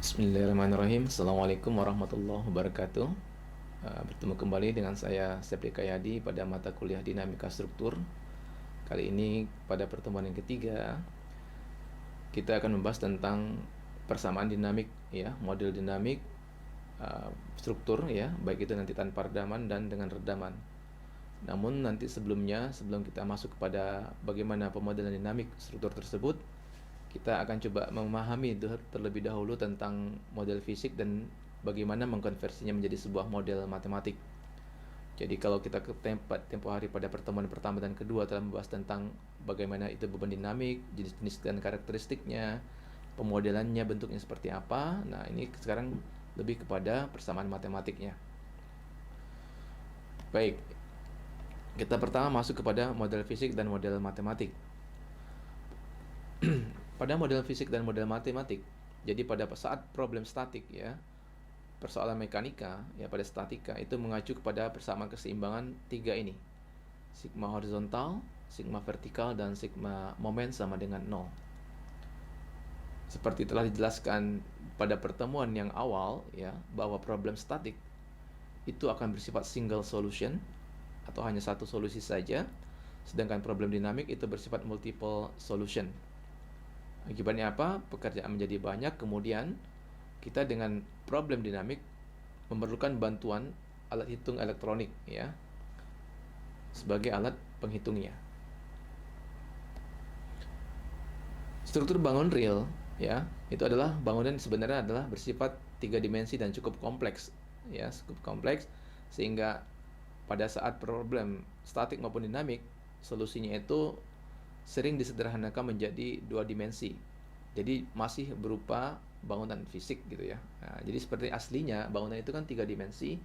Bismillahirrahmanirrahim. Assalamualaikum warahmatullahi wabarakatuh. Bertemu kembali dengan saya Sepri Kayadi pada mata kuliah Dinamika Struktur. Kali ini pada pertemuan yang ketiga kita akan membahas tentang persamaan dinamik, ya, model dinamik struktur, ya, baik itu nanti tanpa redaman dan dengan redaman. Namun nanti sebelum kita masuk kepada bagaimana pemodelan dinamik struktur tersebut, kita akan coba memahami terlebih dahulu tentang model fisik dan bagaimana mengkonversinya menjadi sebuah model matematik. Jadi kalau kita ke tempo hari pada pertemuan pertama dan kedua telah membahas tentang bagaimana itu beban dinamik, jenis-jenis dan karakteristiknya, pemodelannya, bentuknya seperti apa. Nah, ini sekarang lebih kepada persamaan matematiknya. Baik, kita pertama masuk kepada model fisik dan model matematik. Pada model fisik dan model matematik, jadi pada saat problem statik, ya, persoalan mekanika, ya, pada statika itu mengacu kepada persamaan keseimbangan tiga ini: sigma horizontal, sigma vertikal, dan sigma momen sama dengan 0. Seperti telah dijelaskan pada pertemuan yang awal, ya, bahwa problem statik itu akan bersifat single solution atau hanya satu solusi saja, sedangkan problem dinamik itu bersifat multiple solution. Akibatnya apa? Pekerjaan menjadi banyak, kemudian kita dengan problem dinamik memerlukan bantuan alat hitung elektronik, ya, sebagai alat penghitungnya. Struktur bangun real, ya, itu adalah bangunan sebenarnya adalah bersifat tiga dimensi dan cukup kompleks, ya, cukup kompleks, sehingga pada saat problem statik maupun dinamik, solusinya itu sering disederhanakan menjadi dua dimensi. Jadi masih berupa bangunan fisik gitu, ya. Nah, jadi seperti aslinya bangunan itu kan tiga dimensi,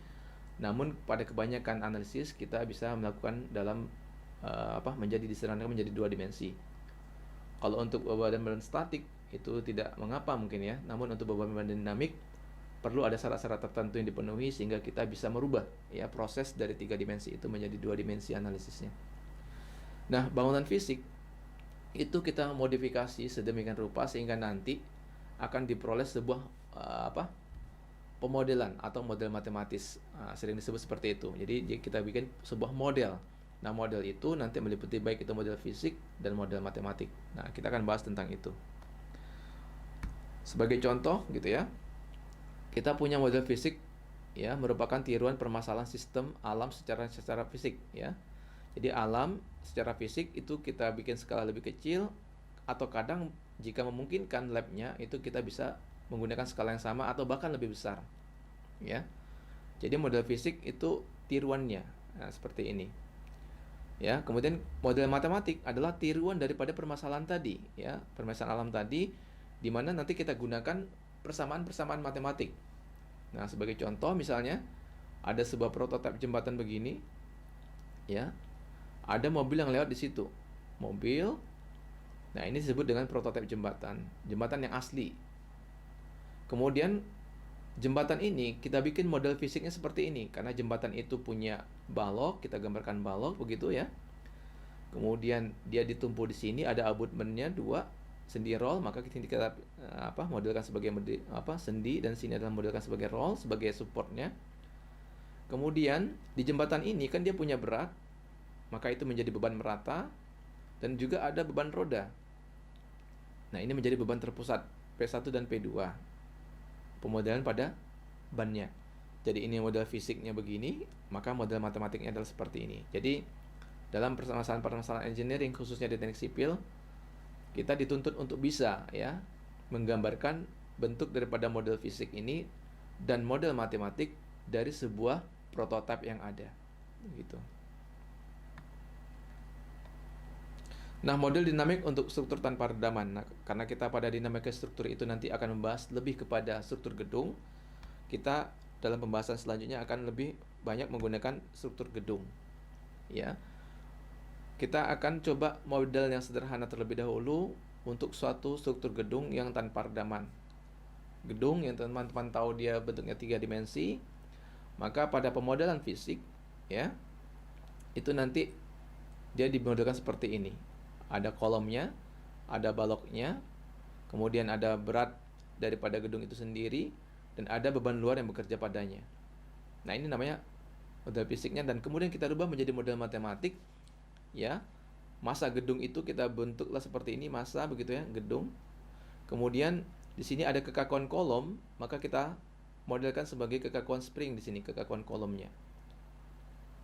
namun pada kebanyakan analisis kita bisa melakukan dalam menjadi disederhanakan menjadi dua dimensi. Kalau untuk beban statik itu tidak mengapa mungkin, ya, namun untuk beban dinamik perlu ada syarat-syarat tertentu yang dipenuhi sehingga kita bisa merubah, ya, proses dari tiga dimensi itu menjadi dua dimensi analisisnya. Nah, bangunan fisik itu kita modifikasi sedemikian rupa sehingga nanti akan diperoleh sebuah pemodelan atau model matematis, sering disebut seperti itu. Jadi kita bikin sebuah model. Nah, model itu nanti meliputi baik itu model fisik dan model matematik. Nah, kita akan bahas tentang itu. Sebagai contoh gitu, ya, kita punya model fisik, ya, merupakan tiruan permasalahan sistem alam secara fisik, ya. Jadi alam secara fisik itu kita bikin skala lebih kecil, atau kadang jika memungkinkan labnya itu kita bisa menggunakan skala yang sama atau bahkan lebih besar, ya. Jadi model fisik itu tiruannya, nah, seperti ini, ya. Kemudian model matematik adalah tiruan daripada permasalahan tadi, ya, permasalahan alam tadi, di mana nanti kita gunakan persamaan-persamaan matematik. Nah, sebagai contoh misalnya ada sebuah prototipe jembatan begini, ya. Ada mobil yang lewat di situ. Mobil. Nah, ini disebut dengan prototipe jembatan. Jembatan yang asli. Kemudian jembatan ini kita bikin model fisiknya seperti ini. Karena jembatan itu punya balok, kita gambarkan balok begitu, ya. Kemudian dia ditumpu di sini, ada abutmennya dua, sendi roll, maka kita modelkan sebagai sendi, dan sini adalah modelkan sebagai roll sebagai supportnya. Kemudian di jembatan ini kan dia punya berat, maka itu menjadi beban merata, dan juga ada beban roda. Nah, ini menjadi beban terpusat P1 dan P2. Pemodelan pada bannya. Jadi ini model fisiknya begini, maka model matematiknya adalah seperti ini. Jadi dalam permasalahan engineering, khususnya di teknik sipil, kita dituntut untuk bisa, ya, menggambarkan bentuk daripada model fisik ini dan model matematik dari sebuah prototipe yang ada, gitu. Nah, model dinamik untuk struktur tanpa redaman. Nah, karena kita pada dinamika struktur itu nanti akan membahas lebih kepada struktur gedung, kita dalam pembahasan selanjutnya akan lebih banyak menggunakan struktur gedung, ya. Kita akan coba model yang sederhana terlebih dahulu untuk suatu struktur gedung yang tanpa redaman. Gedung yang teman-teman tahu dia bentuknya tiga dimensi, maka pada pemodelan fisik, ya, itu nanti dia dimodelkan seperti ini. Ada kolomnya, ada baloknya, kemudian ada berat daripada gedung itu sendiri dan ada beban luar yang bekerja padanya. Nah, ini namanya model fisiknya, dan kemudian kita rubah menjadi model matematik, ya. Massa gedung itu kita bentuklah seperti ini, massa begitu ya, gedung. Kemudian di sini ada kekakuan kolom, maka kita modelkan sebagai kekakuan spring di sini, kekakuan kolomnya.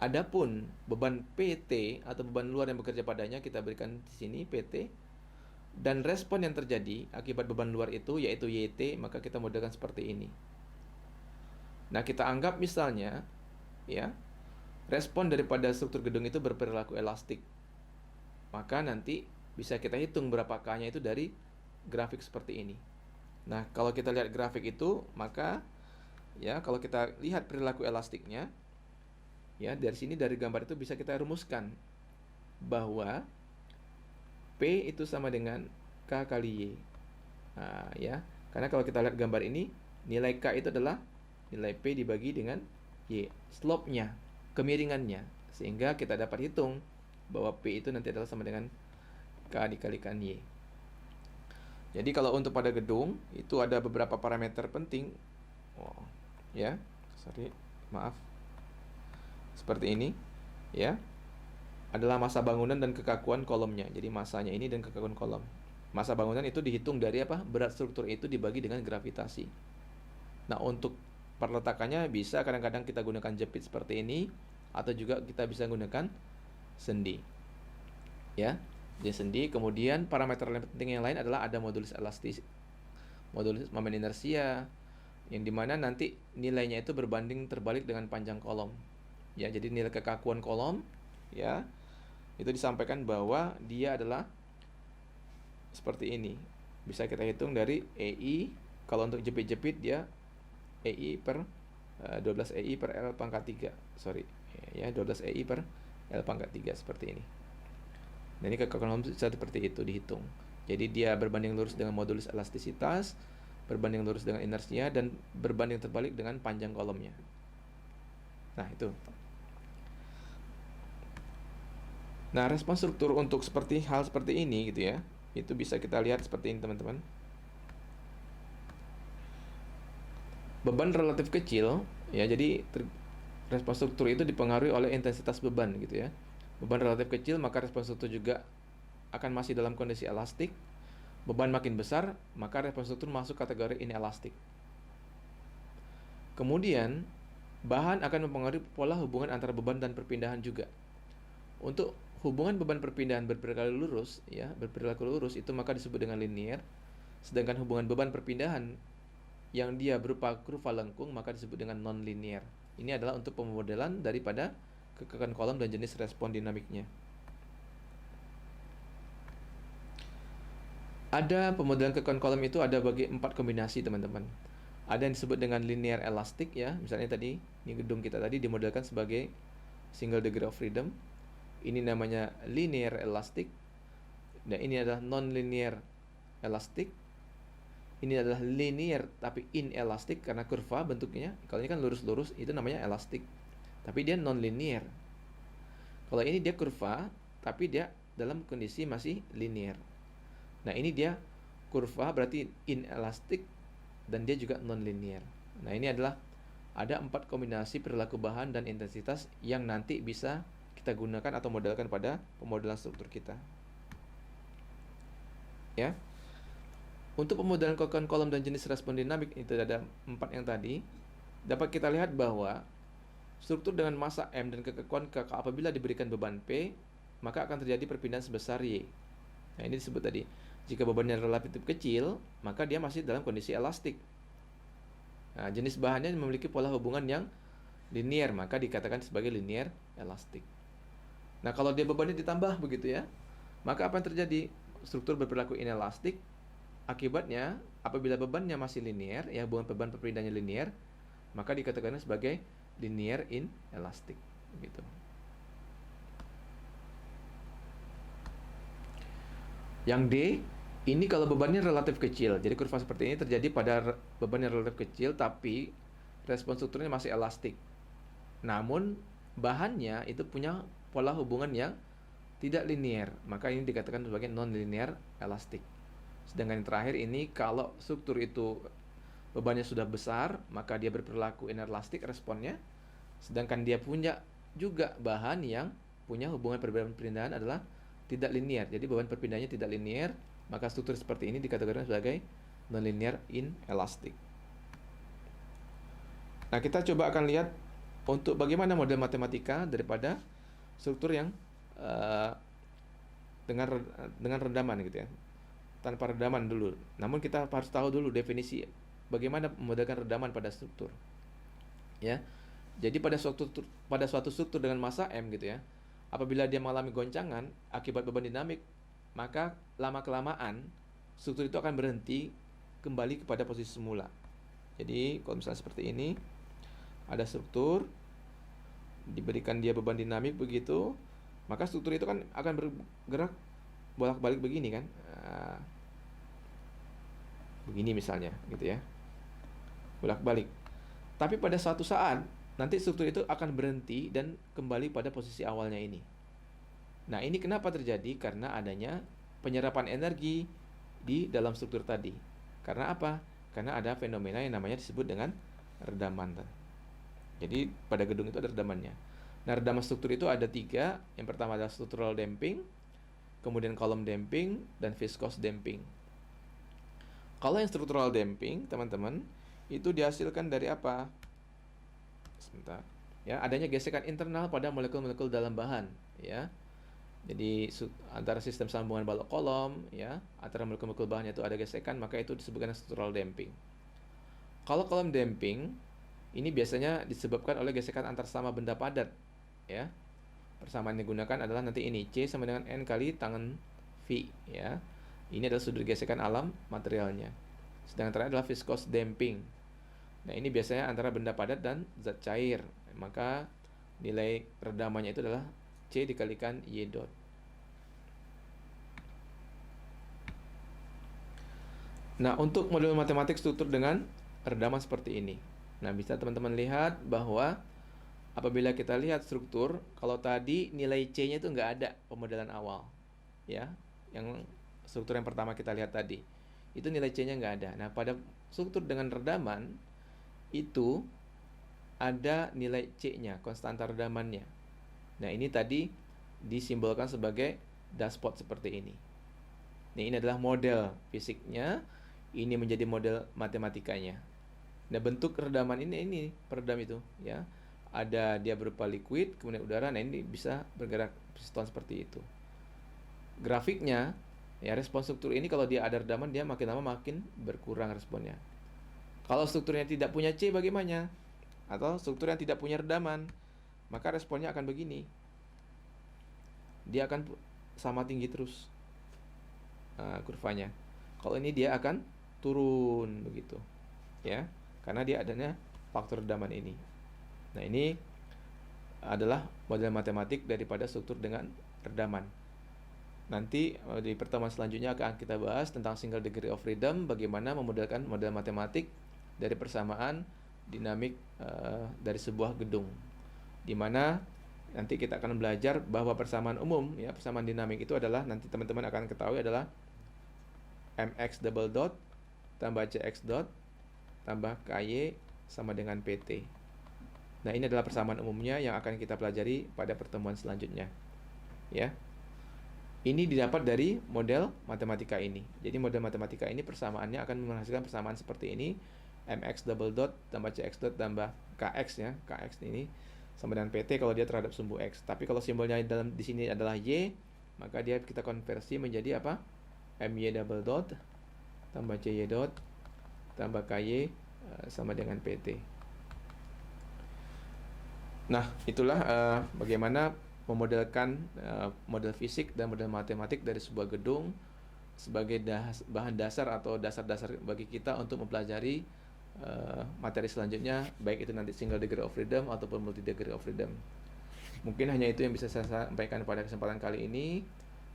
Adapun beban PT atau beban luar yang bekerja padanya kita berikan di sini PT, dan respon yang terjadi akibat beban luar itu yaitu YT, maka kita modelkan seperti ini. Nah, kita anggap misalnya ya, respon daripada struktur gedung itu berperilaku elastik. Maka nanti bisa kita hitung berapa K-nya itu dari grafik seperti ini. Nah, kalau kita lihat grafik itu, maka ya, kalau kita lihat perilaku elastiknya, ya, dari sini dari gambar itu bisa kita rumuskan bahwa P itu sama dengan K kali Y. Nah, ya, karena kalau kita lihat gambar ini, nilai K itu adalah nilai P dibagi dengan Y, slope-nya, kemiringannya, sehingga kita dapat hitung bahwa P itu nanti adalah sama dengan K dikalikan Y. Jadi kalau untuk pada gedung itu ada beberapa parameter penting. Ya, maaf. Seperti ini, ya. Adalah massa bangunan dan kekakuan kolomnya. Jadi massanya ini dan kekakuan kolom. Massa bangunan itu dihitung dari apa? Berat struktur itu dibagi dengan gravitasi. Nah, untuk perletakannya bisa kadang-kadang kita gunakan jepit seperti ini, atau juga kita bisa gunakan sendi. Ya, jadi sendi. Kemudian parameter yang penting yang lain adalah ada modulus elastis, modulus momen inersia, yang dimana nanti nilainya itu berbanding terbalik dengan panjang kolom. Ya, jadi nilai kekakuan kolom, ya, itu disampaikan bahwa dia adalah seperti ini. Bisa kita hitung dari EI. Kalau untuk jepit-jepit dia EI per 12 EI per L pangkat 3. Sorry. Ya, 12 EI per L pangkat 3 seperti ini. Nah, ini kekakuan seperti itu dihitung. Jadi dia berbanding lurus dengan modulus elastisitas, berbanding lurus dengan inersia, dan berbanding terbalik dengan panjang kolomnya. Nah, itu. Nah, respon struktur untuk hal seperti ini gitu ya, itu bisa kita lihat seperti ini, teman-teman. Beban relatif kecil, ya, jadi respon struktur itu dipengaruhi oleh intensitas beban gitu ya. Beban relatif kecil, maka respon struktur juga akan masih dalam kondisi elastik. Beban makin besar, maka respon struktur masuk kategori inelastik. Kemudian, bahan akan mempengaruhi pola hubungan antara beban dan perpindahan juga. Untuk hubungan beban perpindahan berperilaku lurus, ya, berperilaku lurus itu maka disebut dengan linear. Sedangkan hubungan beban perpindahan yang dia berupa kurva lengkung maka disebut dengan non-linear. Ini adalah untuk pemodelan daripada kekakuan kolom dan jenis respon dinamiknya. Ada pemodelan kekakuan kolom itu ada bagi 4 kombinasi, teman-teman. Ada yang disebut dengan linear elastik, ya. Misalnya tadi, ini gedung kita tadi dimodelkan sebagai single degree of freedom. Ini namanya linear elastik. Dan ini adalah non-linear elastik. Ini adalah linear tapi inelastik karena kurva bentuknya. Kalau ini kan lurus-lurus, itu namanya elastik. Tapi dia non-linear. Kalau ini dia kurva, tapi dia dalam kondisi masih linear. Nah, ini dia kurva berarti inelastik dan dia juga non-linear. Nah, ini adalah ada 4 kombinasi perilaku bahan dan intensitas yang nanti bisa kita gunakan atau modelkan pada pemodelan struktur kita. Ya. Untuk pemodelan kekakuan kolom dan jenis respon dinamik itu ada 4 yang tadi. Dapat kita lihat bahwa struktur dengan massa M dan kekakuan K apabila diberikan beban P, maka akan terjadi perpindahan sebesar Y. Nah, ini disebut tadi. Jika bebannya relatif kecil, maka dia masih dalam kondisi elastik. Nah, jenis bahannya memiliki pola hubungan yang linear, maka dikatakan sebagai linear elastik. Nah, kalau dia bebannya ditambah begitu ya, maka apa yang terjadi? Struktur berperilaku inelastik. Akibatnya, apabila bebannya masih linear, ya, hubungan beban perpindahannya linear, maka dikatakan sebagai linear inelastik, gitu. Yang D, ini kalau bebannya relatif kecil. Jadi kurva seperti ini terjadi pada beban yang relatif kecil, tapi respon strukturnya masih elastik. Namun, bahannya itu punya pola hubungan yang tidak linear, maka ini dikatakan sebagai non-linear elastik. Sedangkan yang terakhir ini, kalau struktur itu bebannya sudah besar, maka dia berperilaku inelastik responnya. Sedangkan dia punya juga bahan yang punya hubungan perpindahan adalah tidak linear. Jadi beban perpindahannya tidak linear, maka struktur seperti ini dikategorikan sebagai nonlinear inelastic. Nah, kita coba akan lihat untuk bagaimana model matematika daripada struktur yang dengan rendaman gitu ya. Tanpa redaman dulu. Namun kita harus tahu dulu definisi bagaimana memodelkan redaman pada struktur. Ya. Jadi pada suatu struktur dengan massa M gitu ya. Apabila dia mengalami goncangan akibat beban dinamik, maka lama-kelamaan struktur itu akan berhenti kembali kepada posisi semula. Jadi kalau misalnya seperti ini, ada struktur, diberikan dia beban dinamik begitu, maka struktur itu kan akan bergerak bolak-balik begini kan. Nah, begini misalnya gitu ya, bolak-balik. Tapi pada suatu saat nanti struktur itu akan berhenti dan kembali pada posisi awalnya ini. Nah, ini kenapa terjadi? Karena adanya penyerapan energi di dalam struktur tadi. Karena apa? Karena ada fenomena yang namanya disebut dengan redaman. Jadi pada gedung itu ada redamannya. Nah, redaman struktur itu ada 3. Yang pertama adalah structural damping, kemudian column damping, dan viscous damping. Kalau yang structural damping, teman-teman, itu dihasilkan dari apa? Sebentar. Ya, adanya gesekan internal pada molekul-molekul dalam bahan, ya. Jadi antara sistem sambungan balok kolom, ya, antara molekul-molekul bahannya itu ada gesekan, maka itu disebutkan structural damping. Kalau column damping, ini biasanya disebabkan oleh gesekan antar sama benda padat, ya. Persamaan yang digunakan adalah nanti ini C sama dengan N kali tangan V, ya. Ini adalah sudut gesekan alam materialnya. Sedangkan terakhir adalah viscous damping. Nah, ini biasanya antara benda padat dan zat cair. Maka nilai redamannya itu adalah C dikalikan Y dot. Nah, untuk model matematik struktur dengan redaman seperti ini. Nah, bisa teman-teman lihat bahwa apabila kita lihat struktur, kalau tadi nilai C-nya itu nggak ada pemodelan awal. Ya, yang struktur yang pertama kita lihat tadi. Itu nilai C-nya nggak ada. Nah, pada struktur dengan redaman, itu ada nilai C-nya, konstanta redamannya. Nah, ini tadi disimbolkan sebagai dashpot seperti ini. Nah, ini adalah model fisiknya, ini menjadi model matematikanya. Nah, bentuk redaman ini peredam itu, ya. Ada dia berupa liquid, kemudian udara. Nah, ini bisa bergerak piston seperti itu. Grafiknya, ya, respon struktur ini kalau dia ada redaman, dia makin lama makin berkurang responnya. Kalau strukturnya tidak punya C bagaimana? Atau struktur yang tidak punya redaman, maka responnya akan begini. Dia akan sama tinggi terus kurvanya. Kalau ini dia akan turun begitu, ya, karena dia adanya faktor redaman ini. Nah, ini adalah model matematik daripada struktur dengan redaman. Nanti di pertemuan selanjutnya akan kita bahas tentang single degree of freedom, bagaimana memodelkan model matematik dari persamaan dinamik dari sebuah gedung, di mana nanti kita akan belajar bahwa persamaan umum, ya, persamaan dinamik itu adalah, nanti teman-teman akan ketahui adalah mx double dot tambah cx dot tambah ky sama dengan pt. Nah, ini adalah persamaan umumnya yang akan kita pelajari pada pertemuan selanjutnya, ya. Ini didapat dari model matematika ini. Jadi model matematika ini persamaannya akan menghasilkan persamaan seperti ini, mx double dot tambah cx dot tambah kx, ya. Kx ini sama dengan pt kalau dia terhadap sumbu x. Tapi kalau simbolnya di sini adalah y, maka dia kita konversi menjadi apa? My double dot tambah cy dot tambah ky sama dengan pt. Nah, itulah bagaimana memodelkan model fisik dan model matematik dari sebuah gedung sebagai bahan dasar atau dasar-dasar bagi kita untuk mempelajari materi selanjutnya, baik itu nanti single degree of freedom ataupun multi degree of freedom. Mungkin hanya itu yang bisa saya sampaikan pada kesempatan kali ini.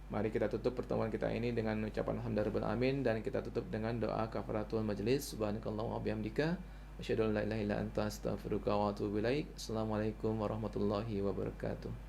Mari kita tutup pertemuan kita ini dengan ucapan alhamdulillah alamin, dan kita tutup dengan doa kafaratul majlis. Subhanakallahumma wa bihamdika asyhadu an la ilaha illa anta astaghfiruka wa atubu ilaik. Assalamualaikum warahmatullahi wabarakatuh.